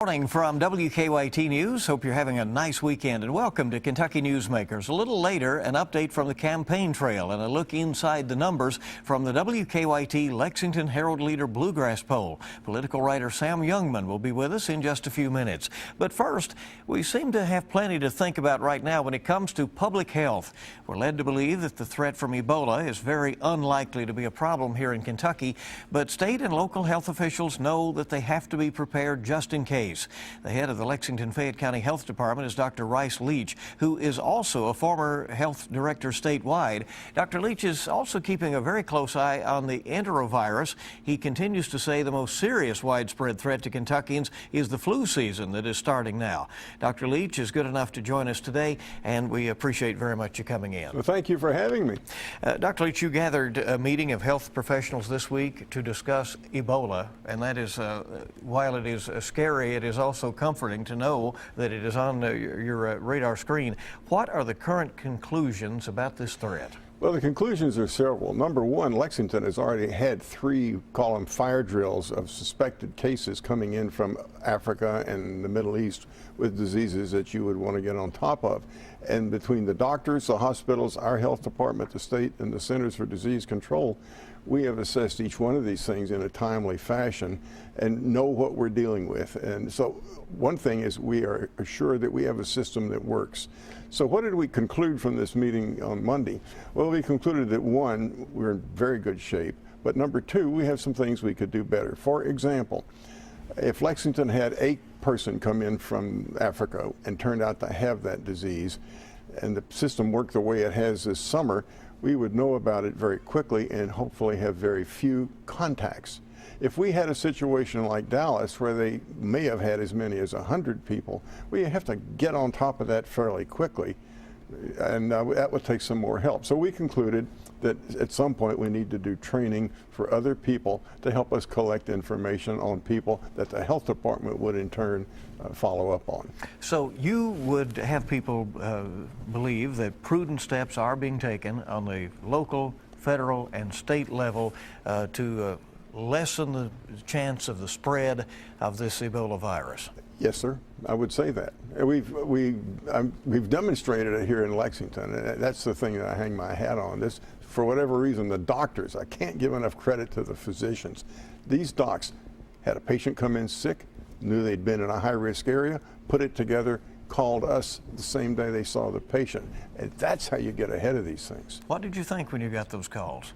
Morning from WKYT News. Hope you're having a nice weekend and welcome to Kentucky Newsmakers. A little later, an update from the campaign trail and a look inside the numbers from the WKYT Lexington Herald Leader Bluegrass poll. Political writer Sam Youngman will be with us in just a few minutes. But first, we seem to have plenty to think about right now when it comes to public health. We're led to believe that the threat from Ebola is very unlikely to be a problem here in Kentucky, but state and local health officials know that they have to be prepared just in case. The head of the Lexington-Fayette County Health Department is Dr. Leach, who is also a former health director statewide. Dr. Leach is also keeping a very close eye on the enterovirus. He continues to say the most serious widespread threat to Kentuckians is the flu season that is starting now. Dr. Leach is good enough to join us today, and we appreciate very much you coming in. Well, thank you for having me. Dr. Leach, you gathered a meeting of health professionals this week to discuss Ebola, and that is, while it is scary, it is also comforting to know that it is on your radar screen. What are the current conclusions about this threat? Well, the conclusions are several. Number one, Lexington has already had three, call them fire drills, of suspected cases coming in from Africa and the Middle East with diseases that you would want to get on top of. And between the doctors, the hospitals, our health department, the state, and the Centers for Disease Control, we have assessed each one of these things in a timely fashion and know what we're dealing with. And so one thing is we are assured that we have a system that works. So what did we conclude from this meeting on Monday? Well, we concluded that one, we're in very good shape, but number two, we have some things we could do better. For example, if Lexington had a person come in from Africa and turned out to have that disease, and the system worked the way it has this summer, we would know about it very quickly and hopefully have very few contacts. If we had a situation like Dallas where they may have had as many as 100 people, we have to get on top of that fairly quickly, and that would take some more help. So we concluded that at some point we need to do training for other people to help us collect information on people that the health department would in turn follow up on. So you would have people believe that prudent steps are being taken on the local, federal, and state level to lessen the chance of the spread of this Ebola virus? Yes, sir. I would say that. We've demonstrated it here in Lexington, and that's the thing that I hang my hat on. This, for whatever reason, the doctors, I can't give enough credit to the physicians. These docs had a patient come in sick, knew they'd been in a high-risk area, put it together, called us the same day they saw the patient. And that's how you get ahead of these things. What did you think when you got those calls?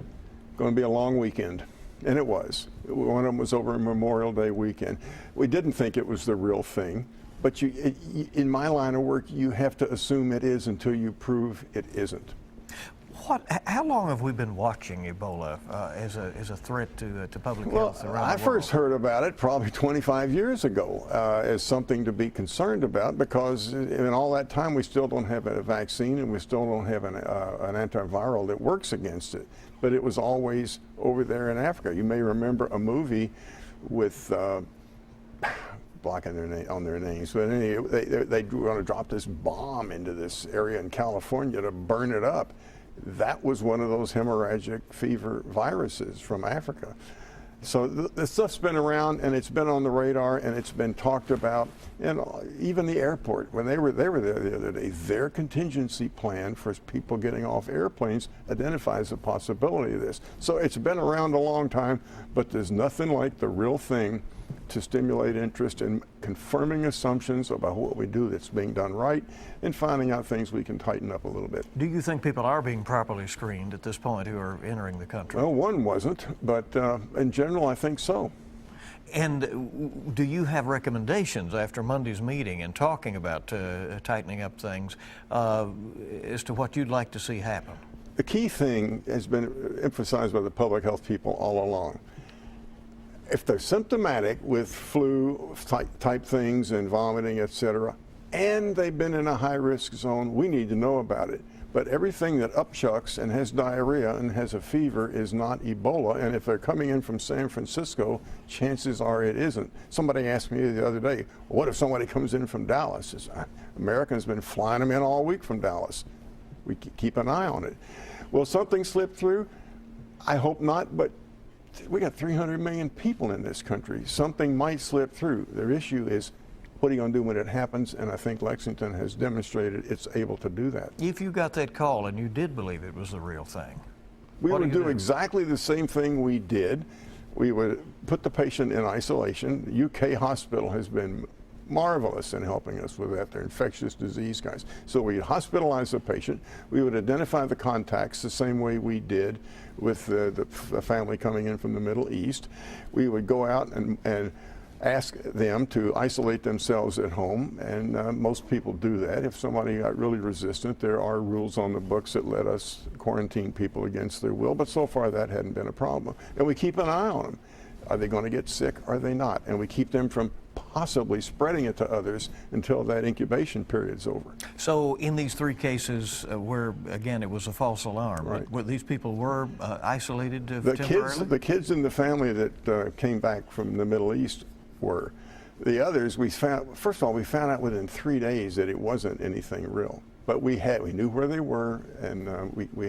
Going to be a long weekend. And it was. One of them was over Memorial Day weekend. We didn't think it was the real thing, but in my line of work, you have to assume it is until you prove it isn't. How long have we been watching Ebola as a threat to public health around the world? I first heard about it probably 25 years ago as something to be concerned about, because in all that time we still don't have a vaccine and we still don't have an antiviral that works against it. But it was always over there in Africa. You may remember a movie with blocking their names, but anyway, they were going to drop this bomb into this area in California to burn it up. That was one of those hemorrhagic fever viruses from Africa. So this stuff's been around, and it's been on the radar, and it's been talked about. And even the airport, when they were there the other day, their contingency plan for people getting off airplanes identifies the possibility of this. So it's been around a long time, but there's nothing like the real thing to stimulate interest in confirming assumptions about what we do that's being done right and finding out things we can tighten up a little bit. Do you think people are being properly screened at this point who are entering the country? Well, one wasn't, but in general, I think so. And do you have recommendations after Monday's meeting and talking about tightening up things as to what you'd like to see happen? The key thing has been emphasized by the public health people all along. If they're symptomatic with flu type things and vomiting, etc., and they've been in a high-risk zone, we need to know about it. But everything that upchucks and has diarrhea and has a fever is not Ebola. And if they're coming in from San Francisco, chances are it isn't. Somebody asked me the other day, what if somebody comes in from Dallas? Americans have been flying them in all week from Dallas. We keep an eye on it. Will something slip through? I hope not, but we got 300 million people in this country. Something might slip through. Their issue is what are you going to do when it happens? And I think Lexington has demonstrated it's able to do that. If you got that call and you did believe it was the real thing, we what would do you do exactly the same thing we did. We would put the patient in isolation. The UK hospital has been marvelous in helping us with that. They're infectious disease guys. So we'd hospitalize the patient. We would identify the contacts the same way we did with the family coming in from the Middle East. We would go out and ask them to isolate themselves at home, and most people do that. If somebody got really resistant, there are rules on the books that let us quarantine people against their will, but so far that hadn't been a problem. And we keep an eye on them. Are they going to get sick? Are they not? And we keep them from possibly spreading it to others until that incubation period's over. So in these 3 cases where, again, it was a false alarm, Right. where these people were isolated temporarily? The kids in the family that came back from the Middle East were. The others, we found, first of all, we found out within 3 days that it wasn't anything real. But we knew where they were, and we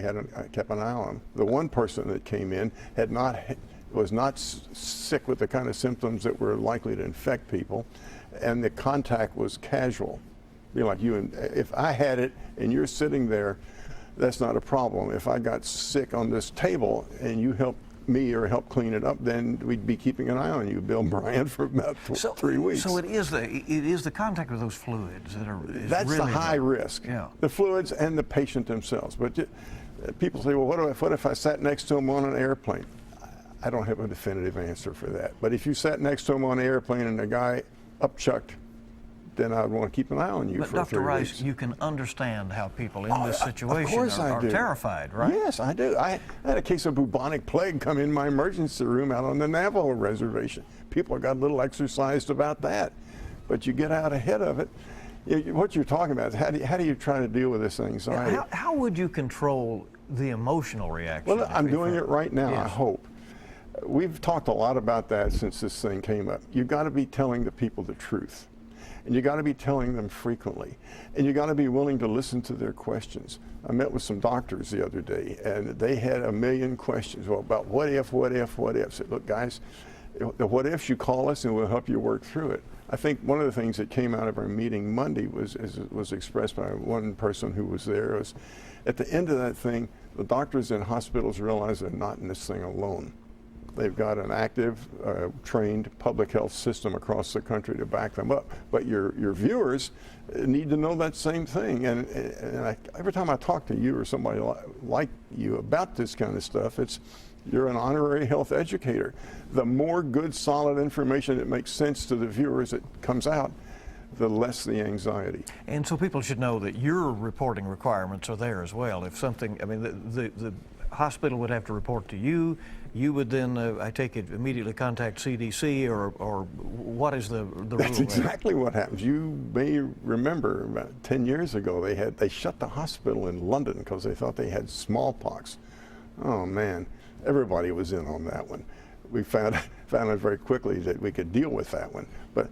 kept an eye on them. The one person that came in was not sick with the kind of symptoms that were likely to infect people, and the contact was casual. Be like you, and if I had it and you're sitting there, that's not a problem. If I got sick on this table and you help me or help clean it up, then we'd be keeping an eye on you, Bill Bryant, for about 3 weeks. So it is the contact with those fluids that are That's really the high risk. Yeah. The fluids and the patient themselves. But people say, well, what if I sat next to them on an airplane? I don't have a definitive answer for that. But if you sat next to him on an airplane and the guy upchucked, then I'd want to keep an eye on you for 3 weeks. But Dr. Rice, you can understand how people in this situation are do. terrified, right? Yes, I do. I had a case of bubonic plague come in my emergency room out on the Navajo reservation. People got a little exercised about that. But you get out ahead of it. What you're talking about is how do you try to deal with this anxiety? How would you control the emotional reaction? Well, I'm doing it right now, Yes. I hope. We've talked a lot about that since this thing came up. You've got to be telling the people the truth. And you got to be telling them frequently. And you got to be willing to listen to their questions. I met with some doctors the other day, and they had a million questions about what if. I said, look, guys, the what ifs, you call us and we'll help you work through it. I think one of the things that came out of our meeting Monday was expressed by one person who was there, was at the end of that thing, the doctors in hospitals realize they're not in this thing alone. They've got an active, trained public health system across the country to back them up. But your viewers need to know that same thing. And every time I talk to you or somebody like you about this kind of stuff, you're an honorary health educator. The more good, solid information that makes sense to the viewers that comes out, the less the anxiety. And so people should know that your reporting requirements are there as well. If something, I mean, the hospital would have to report to you. You would then, I take it, immediately contact CDC, or what is the rule? That's exactly what happens. You may remember about 10 years ago they shut the hospital in London because they thought they had smallpox. Oh man, everybody was in on that one. We found out very quickly that we could deal with that one. But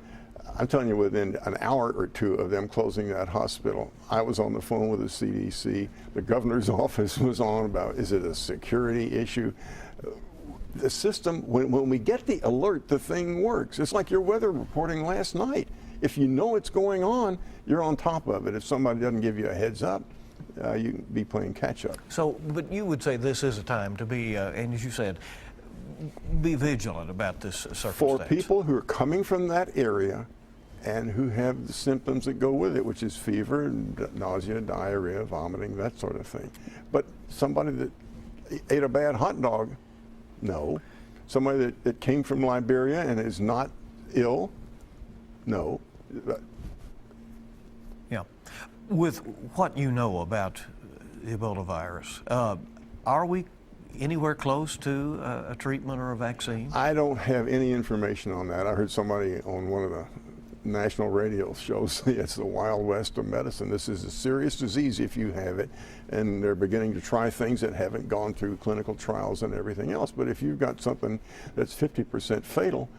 I'm telling you, within an hour or two of them closing that hospital, I was on the phone with the CDC. The governor's office was on about, is it a security issue? The system, when we get the alert, the thing works. It's like your weather reporting last night. If you know it's going on, you're on top of it. If somebody doesn't give you a heads up, you can be playing catch up. So, but you would say this is a time to be, and as you said, be vigilant about this circumstance. For people who are coming from that area and who have the symptoms that go with it, which is fever, nausea, diarrhea, vomiting, that sort of thing. But somebody that ate a bad hot dog, no. Somebody that came from Liberia and is not ill, no. Yeah. With what you know about the Ebola virus, are we anywhere close to a treatment or a vaccine? I don't have any information on that. I heard somebody on one of the national radio shows say it's the Wild West of medicine. This is a serious disease if you have it, and they're beginning to try things that haven't gone through clinical trials and everything else. But if you've got something that's 50% fatal,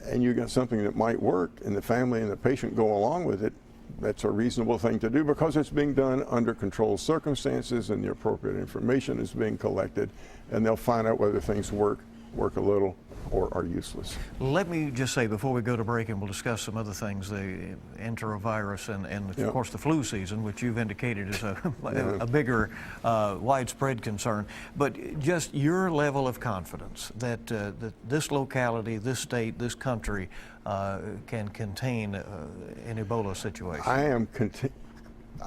and you've got something that might work, and the family and the patient go along with it, that's a reasonable thing to do because it's being done under controlled circumstances and the appropriate information is being collected, and they'll find out whether things work a little or are useless. Let me just say before we go to break, and we'll discuss some other things, the enterovirus and of course the flu season, which you've indicated is a bigger widespread concern, but just your level of confidence that, that this locality, this state, this country can contain an Ebola situation.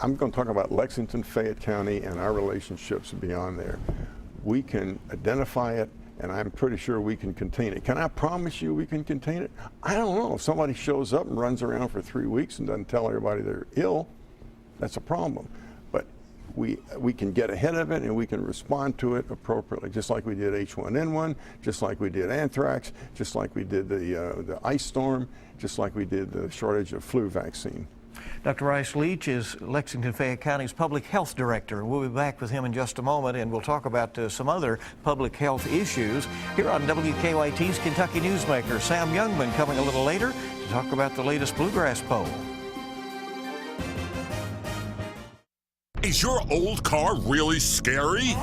I'm going to talk about Lexington-Fayette County and our relationships beyond there. We can identify it, and I'm pretty sure we can contain it. Can I promise you we can contain it? I don't know. If somebody shows up and runs around for 3 weeks and doesn't tell everybody they're ill, that's a problem. But we can get ahead of it, and we can respond to it appropriately, just like we did H1N1, just like we did anthrax, just like we did the ice storm, just like we did the shortage of flu vaccine. Dr. Rice Leach is Lexington-Fayette County's Public Health Director. We'll be back with him in just a moment, and we'll talk about some other public health issues here on WKYT's Kentucky Newsmakers. Sam Youngman coming a little later to talk about the latest bluegrass poll. Is your old car really scary?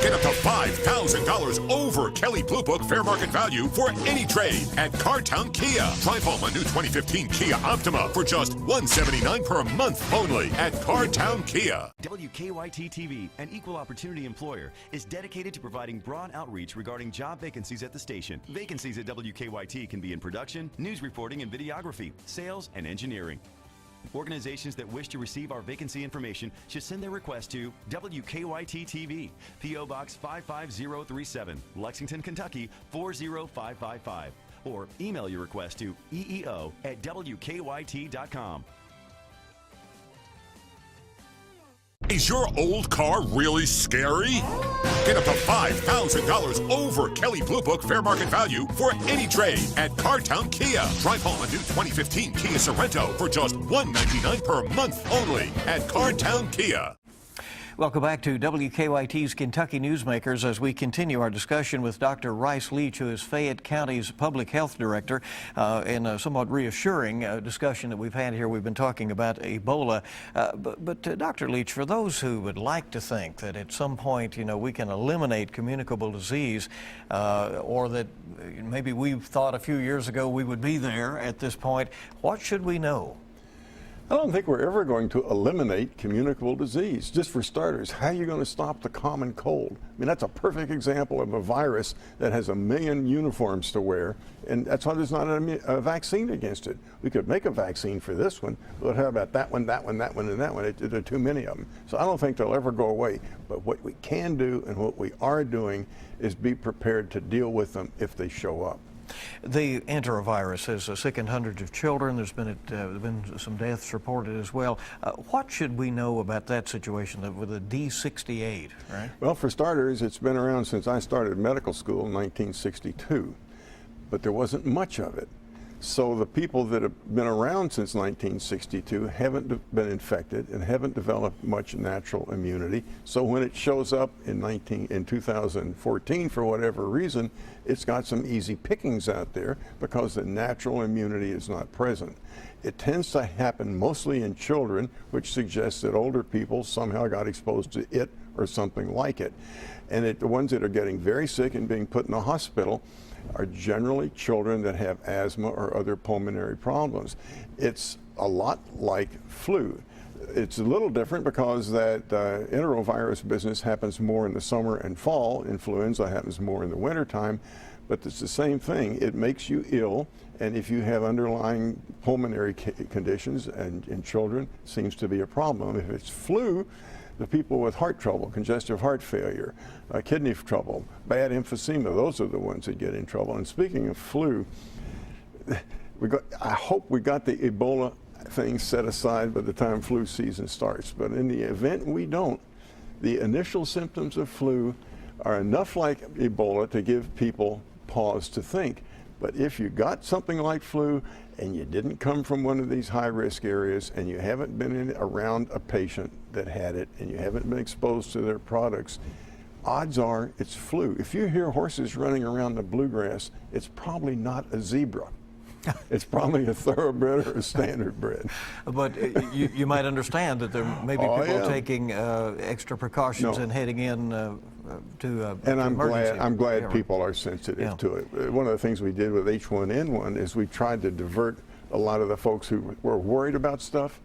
Get up to $5,000 over Kelley Blue Book fair market value for any trade at Cartown Kia. Drive home a new 2015 Kia Optima for just $179 per month only at Cartown Kia. WKYT-TV, an equal opportunity employer, is dedicated to providing broad outreach regarding job vacancies at the station. Vacancies at WKYT can be in production, news reporting and videography, sales, and engineering. Organizations that wish to receive our vacancy information should send their request to WKYT-TV, P.O. Box 55037, Lexington, Kentucky 40555, or email your request to eeo@wkyt.com. Is your old car really scary? Get up to $5,000 over Kelley Blue Book fair market value for any trade at Cartown Kia. Drive home a new 2015 Kia Sorento for just $199 per month only at Cartown Kia. Welcome back to WKYT's Kentucky Newsmakers as we continue our discussion with Dr. Rice Leach, who is Fayette County's Public Health Director, in a somewhat reassuring discussion that we've had here. We've been talking about Ebola. But Dr. Leach, for those who would like to think that at some point, you know, we can eliminate communicable disease, or that maybe we thought a few years ago we would be there at this point, what should we know? I don't think we're ever going to eliminate communicable disease. Just for starters, how are you going to stop the common cold? I mean, that's a perfect example of a virus that has 1 million uniforms to wear, and that's why there's not a vaccine against it. We could make a vaccine for this one, but how about that one, that one, that one, and that one? There are too many of them. So I don't think they'll ever go away. But what we can do and what we are doing is be prepared to deal with them if they show up. The enterovirus has sickened hundreds of children. There's been some deaths reported as well. What should we know about that situation with the D68, right? Well, for starters, it's been around since I started medical school in 1962, but there wasn't much of it. So the people that have been around since 1962 haven't been infected and haven't developed much natural immunity. So when it shows up in 2014 for whatever reason, it's got some easy pickings out there because the natural immunity is not present. It tends to happen mostly in children, which suggests that older people somehow got exposed to it or something like it. And the ones that are getting very sick and being put in the hospital are generally children that have asthma or other pulmonary problems. It's a lot like flu. It's a little different because that enterovirus business happens more in the summer and fall. Influenza happens more in the wintertime, but it's the same thing. It makes you ill, and if you have underlying pulmonary conditions and in children, it seems to be a problem. If it's flu, the people with heart trouble, congestive heart failure, kidney trouble, bad emphysema, those are the ones that get in trouble. And speaking of flu, I hope we got the Ebola thing set aside by the time flu season starts. But in the event we don't, the initial symptoms of flu are enough like Ebola to give people pause to think. But if you got something like flu and you didn't come from one of these high-risk areas and you haven't been around a patient that had it and you haven't been exposed to their products, odds are it's flu. If you hear horses running around the bluegrass, it's probably not a zebra. It's probably a thoroughbred or a standard bred. But you might understand that there may be people taking extra precautions and heading in And I'm emergency. glad Yeah, people are sensitive Yeah. to it. One of the things we did with H1N1 is we tried to divert a lot of the folks who were worried about stuff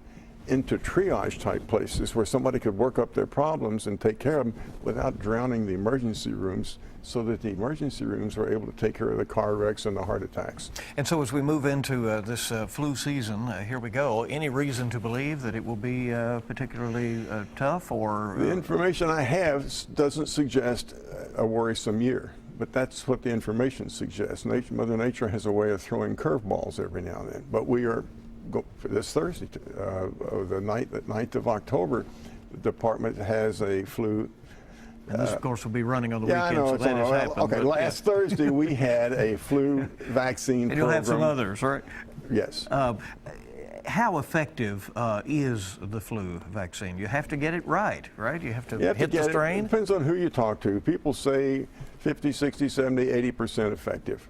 into triage type places where somebody could work up their problems and take care of them without drowning the emergency rooms, so that the emergency rooms were able to take care of the car wrecks and the heart attacks. And so as we move into this flu season, here we go. Any reason to believe that it will be particularly tough, or? The information I have doesn't suggest a worrisome year, but that's what the information suggests. Mother Nature has a way of throwing curveballs every now and then. But we are, for this Thursday, the 9th of October, the department has a flu. And this, of course, will be running on the Yeah, weekend, I know. so It's that on has our- happened. okay, but, last yeah. Thursday we had a flu vaccine And you'll program. have some others, right? Yes. How effective is the flu vaccine? You have to get it right? You have to You have to hit the get it. strain? It depends on who you talk to. People say 50, 60, 70, 80% effective.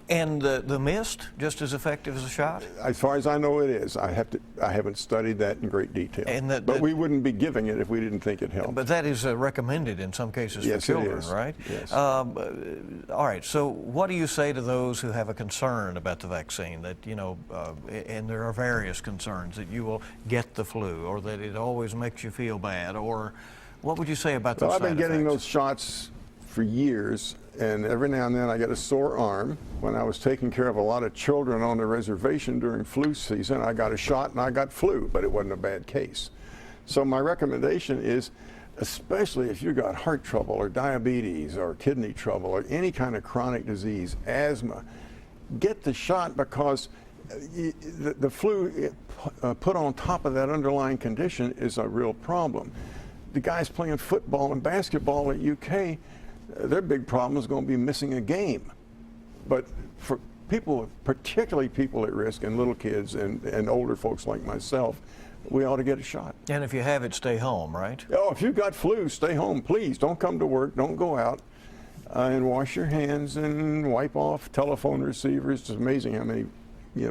And the mist, just as effective as a shot? As far as I know, it is. I haven't studied that in great detail. And but we wouldn't be giving it if we didn't think it helped. But that is recommended in some cases Yes, for children, it is. right? Yes. All right. So, what do you say to those who have a concern about the vaccine? That and there are various concerns that you will get the flu, or that it always makes you feel bad, or what would you say about those? Well, I've been side getting effects? those shots for years, and every now and then I get a sore arm. When I was taking care of a lot of children on the reservation during flu season, I got a shot and I got flu, but it wasn't a bad case. So my recommendation is, especially if you've got heart trouble or diabetes or kidney trouble or any kind of chronic disease, asthma, get the shot, because the flu put on top of that underlying condition is a real problem. The guys playing football and basketball at UK, their big problem is going to be missing a game. But for people, particularly people at risk and little kids and older folks like myself, we ought to get a shot. And if you have it, stay home, right? Oh, if you've got flu, stay home, please. Don't come to work, don't go out, and wash your hands and wipe off telephone receivers. It's amazing how many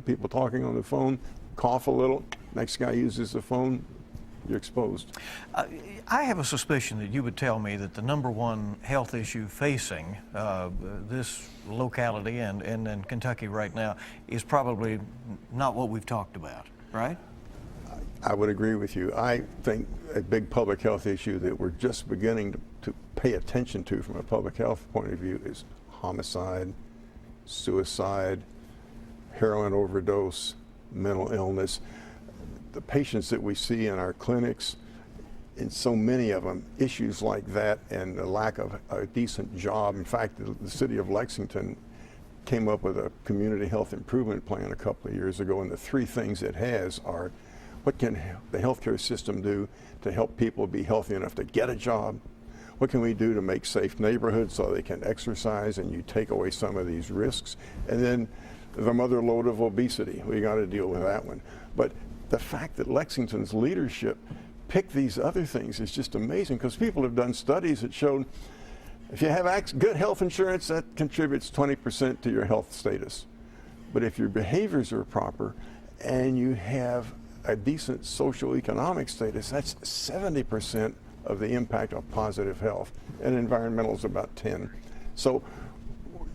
people talking on the phone, cough a little, next guy uses the phone, you're exposed. I have a suspicion that you would tell me that the number one health issue facing this locality and Kentucky right now is probably not what we've talked about, right? I would agree with you. I think a big public health issue that we're just beginning to pay attention to from a public health point of view is homicide, suicide, heroin overdose, mental illness. The patients that we see in our clinics, in so many of them, issues like that and the lack of a decent job. In fact, the city of Lexington came up with a community health improvement plan a couple of years ago, and the three things it has are: what can the healthcare system do to help people be healthy enough to get a job? What can we do to make safe neighborhoods so they can exercise and you take away some of these risks? And then the mother lode of obesity. We got to deal with that one. But the fact that Lexington's leadership picked these other things is just amazing, because people have done studies that showed if you have good health insurance, that contributes 20% to your health status. But if your behaviors are proper and you have a decent socioeconomic status, that's 70% of the impact of positive health, and environmental is about 10. So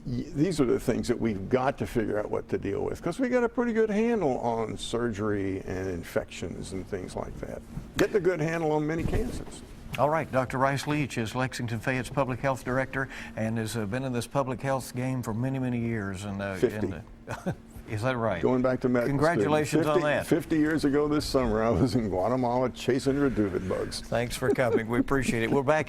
these are the things that we've got to figure out what to deal with, because we got a pretty good handle on surgery and infections and things like that. Getting a good handle on many cancers. All right, Dr. Rice Leach is Lexington-Fayette's public health director and has been in this public health game for many, many years. 50. Is that right? Going back to medical Congratulations student. on that. 50 years ago this summer, I was in Guatemala chasing reduvid bugs. Thanks for coming. We appreciate it. We're back in